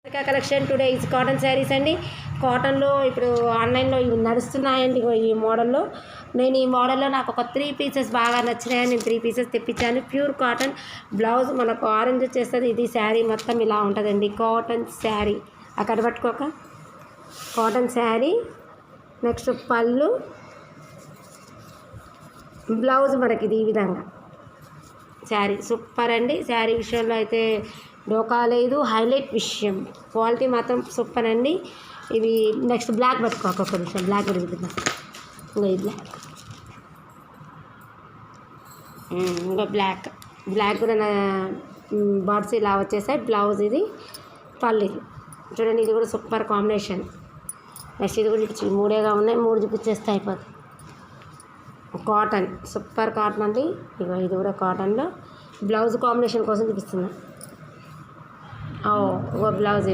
Collection today is cotton saris అండి. కాటన్లో ఇప్పుడు ఆన్లైన్లో ఇవి నడుస్తున్నాయండి. ఈ మోడల్లో నేను ఈ మోడల్లో నాకు ఒక 3 పీసెస్ బాగా నచ్చినాయని నేను 3 పీసెస్ తెప్పించాను. ప్యూర్ కాటన్ బ్లౌజ్ మనకు ఆరెంజ్ వచ్చేస్తుంది. ఇది శారీ మొత్తం ఇలా ఉంటుందండి. కాటన్ శారీ అక్కడ పట్టుకోక కాటన్ శారీ. నెక్స్ట్ పళ్ళు, బ్లౌజ్ మనకి ఇది ఈ విధంగా. శారీ సూపర్ అండి. శారీ విషయంలో అయితే డోకా లేదు. హైలైట్ విషయం క్వాలిటీ మాత్రం సూపర్ అండి. ఇవి నెక్స్ట్ బ్లాక్ పట్టుకోక ఒక నిమిషం, బ్లాక్ కూడా చూపిద్దాం. ఇంకా ఇంకా బ్లాక్ కూడా బార్డ్స్ ఇలా వచ్చేసాయి. బ్లౌజ్ ఇది, పళ్ళు ఇది చూడండి. ఇది కూడా సూపర్ కాంబినేషన్. నెక్స్ట్ ఇది కూడా ఇచ్చి 3గా ఉన్నాయి, 3 చూపించేస్తే అయిపోతుంది. కాటన్ సూపర్ కాటన్ అండి. ఇగో ఇది కూడా కాటన్లో బ్లౌజ్ కాంబినేషన్ కోసం చూపిస్తున్నా. బ్లౌజ్